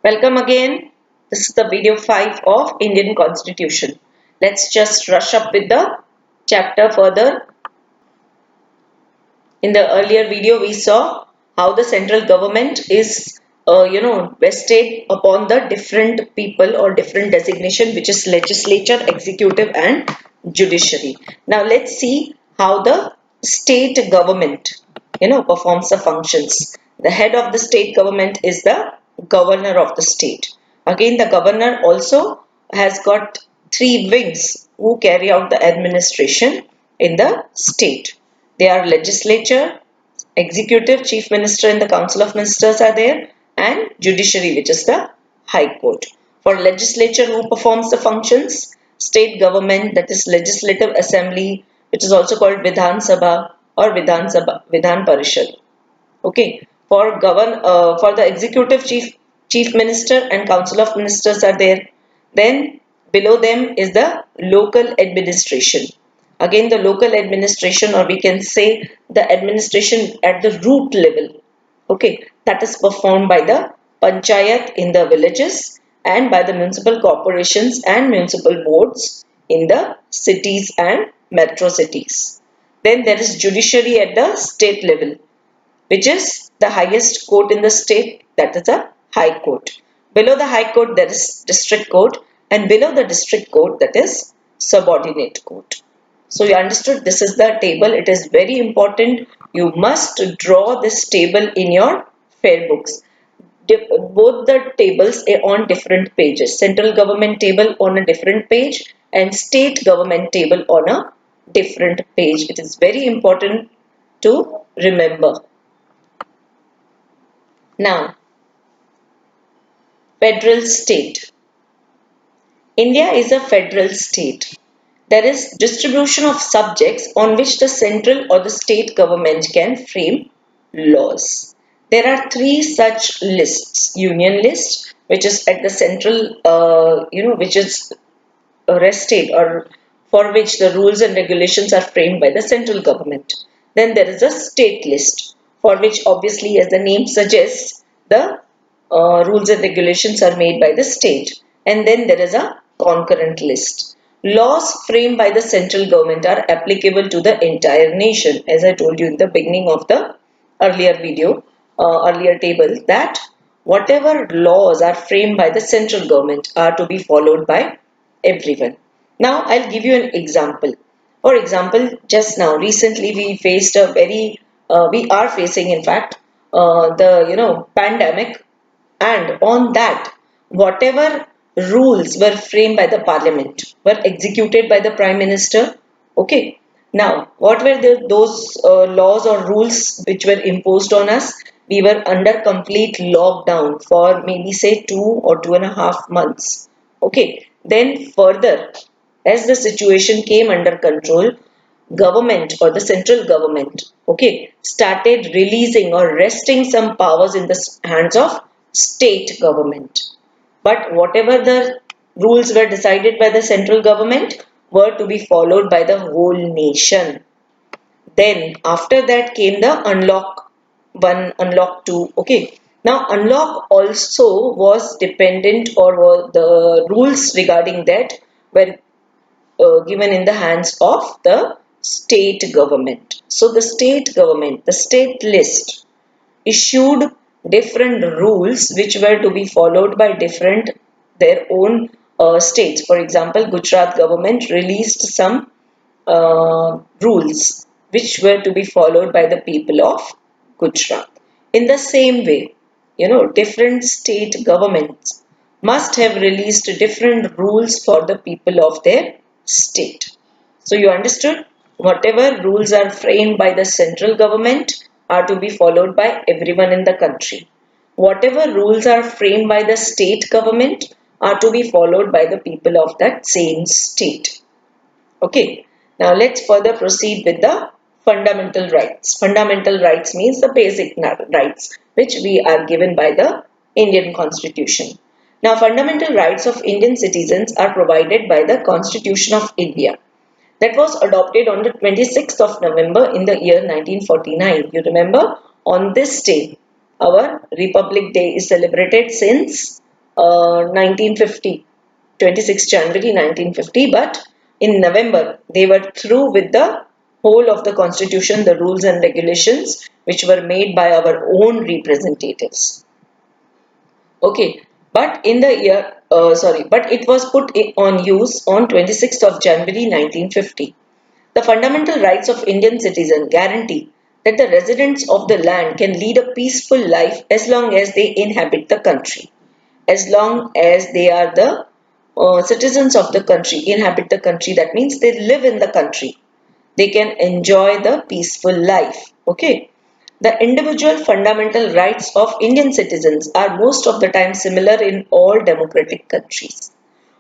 Welcome again. This is the video 5 of Indian Constitution. Let's just rush up with the chapter further. In the earlier video, we saw how the central government is, vested upon the different people or different designation, which is legislature, executive, and judiciary. Now let's see how the state government, performs the functions. The head of the state government is the governor of the state. Again, the governor also has got three wings who carry out the administration in the state. They are legislature, executive, chief minister and the council of ministers are there, and judiciary, which is the high court. For legislature, who performs the functions? State government, that is legislative assembly, which is also called Vidhan Sabha or Vidhan Parishad. Okay. For the executive chief minister and council of ministers are there. Then below them is the local administration. Again, the local administration, or we can say the administration at the root level. Okay, that is performed by the panchayat in the villages and by the municipal corporations and municipal boards in the cities and metro cities. Then there is judiciary at the state level, which is the highest court in the state, that is a high court. Below the high court there is district court, and below the district court, that is subordinate court. So you understood, this is the table. It is very important. You must draw this table in your fair books. Both the tables are on different pages. Central government table on a different page and state government table on a different page. It is very important to remember. Now, federal state. India is a federal state. There is distribution of subjects on which the central or the state government can frame laws. There are three such lists. Union list, which is at the central, which is rested or for which the rules and regulations are framed by the central government. Then there is a state list, for which obviously, as the name suggests, the rules and regulations are made by the state. And then there is a concurrent list. Laws framed by the central government are applicable to the entire nation. As I told you in the beginning of the earlier video, earlier table, that whatever laws are framed by the central government are to be followed by everyone. Now I'll give you an example. For example, just now, recently we are facing, in fact, the pandemic, and on that, whatever rules were framed by the parliament were executed by the prime minister. Okay. Now, what were those laws or rules which were imposed on us? We were under complete lockdown for maybe say 2 or 2.5 months. Okay. Then further, as the situation came under control, government or the central government, okay, started releasing or resting some powers in the hands of state government. But whatever the rules were decided by the central government were to be followed by the whole nation. Then after that came the unlock 1, unlock 2. Okay. Now unlock also was dependent, or were the rules regarding that were given in the hands of the state government. So the state government, the state list, issued different rules which were to be followed by different their own states. For example, Gujarat government released some rules which were to be followed by the people of Gujarat. In the same way, different state governments must have released different rules for the people of their state. So you understood, whatever rules are framed by the central government are to be followed by everyone in the country. Whatever rules are framed by the state government are to be followed by the people of that same state. Okay. Now let's further proceed with the fundamental rights. Fundamental rights means the basic rights which we are given by the Indian Constitution. Now fundamental rights of Indian citizens are provided by the Constitution of India, that was adopted on the 26th of November in the year 1949. You remember, on this day, our Republic Day is celebrated since 1950, 26 January 1950, but in November they were through with the whole of the constitution, the rules and regulations which were made by our own representatives. Okay, but in the year, but it was put on use on 26th of January 1950. The fundamental rights of Indian citizens guarantee that the residents of the land can lead a peaceful life as long as they inhabit the country. As long as they are the citizens of the country, inhabit the country, that means they live in the country. They can enjoy the peaceful life. Okay. The individual fundamental rights of Indian citizens are most of the time similar in all democratic countries.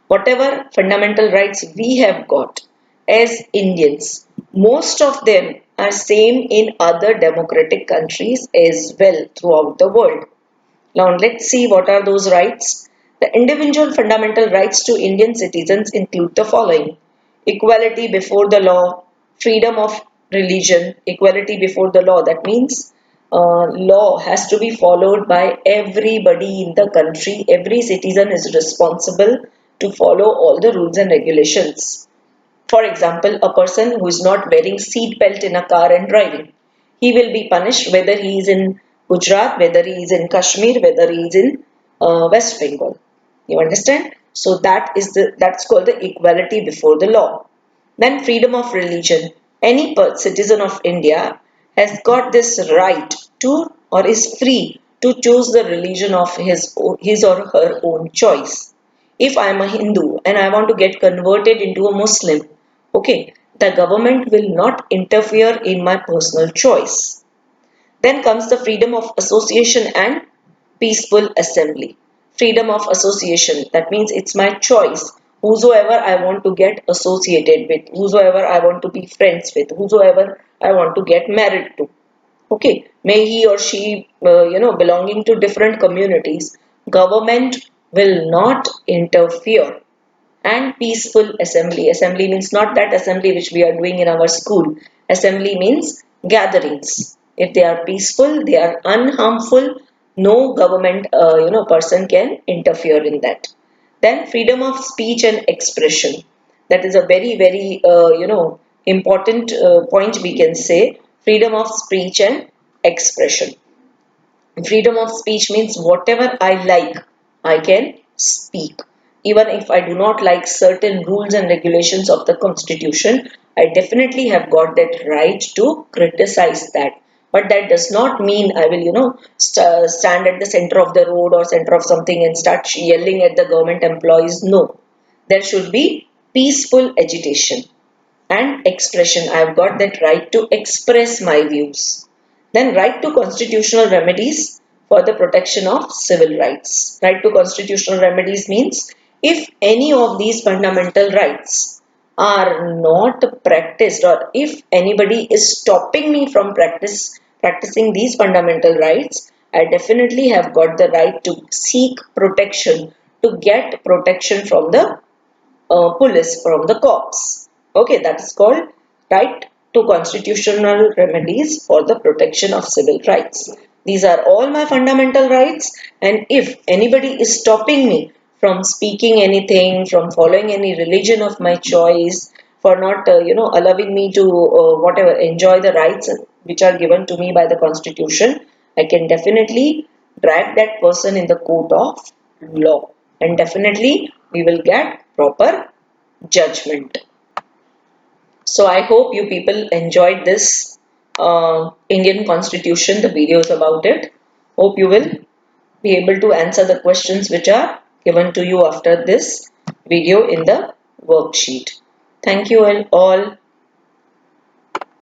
Whatever fundamental rights we have got as Indians, most of them are same in other democratic countries as well throughout the world. Now let's see what are those rights. The individual fundamental rights to Indian citizens include the following: equality before the law, freedom of religion, equality before the law. That means law has to be followed by everybody in the country. Every citizen is responsible to follow all the rules and regulations. For example, a person who is not wearing seat belt in a car and driving, he will be punished whether he is in Gujarat, whether he is in Kashmir, whether he is in West Bengal. You understand? So that's called the equality before the law. Then freedom of religion. Any citizen of India has got this right to or is free to choose the religion of his or her own choice. If I am a Hindu and I want to get converted into a Muslim, okay, the government will not interfere in my personal choice. Then comes the freedom of association and peaceful assembly. Freedom of association, that means it's my choice. Whosoever I want to get associated with, whosoever I want to be friends with, whosoever I want to get married to. Okay, may he or she, belonging to different communities, government will not interfere. And peaceful assembly. Assembly means not that assembly which we are doing in our school. Assembly means gatherings. If they are peaceful, they are unharmful, no government person can interfere in that. Then freedom of speech and expression. That is a very very important point we can say. Freedom of speech and expression. Freedom of speech means whatever I like, I can speak. Even if I do not like certain rules and regulations of the constitution, I definitely have got that right to criticize that. But that does not mean I will, stand at the center of the road or center of something and start yelling at the government employees. No. There should be peaceful agitation and expression. I've got that right to express my views. Then right to constitutional remedies for the protection of civil rights. Right to constitutional remedies means if any of these fundamental rights are not practiced, or if anybody is stopping me from practicing these fundamental rights, I definitely have got the right to seek protection, to get protection from the police, from the cops. Okay, that is called right to constitutional remedies for the protection of civil rights. These are all my fundamental rights, and if anybody is stopping me from speaking anything, from following any religion of my choice, for not allowing me to whatever enjoy the rights which are given to me by the constitution, I can definitely drag that person in the court of law, and definitely we will get proper judgment. So I hope you people enjoyed this Indian Constitution, the videos about it. Hope you will be able to answer the questions which are given to you after this video in the worksheet. Thank you all.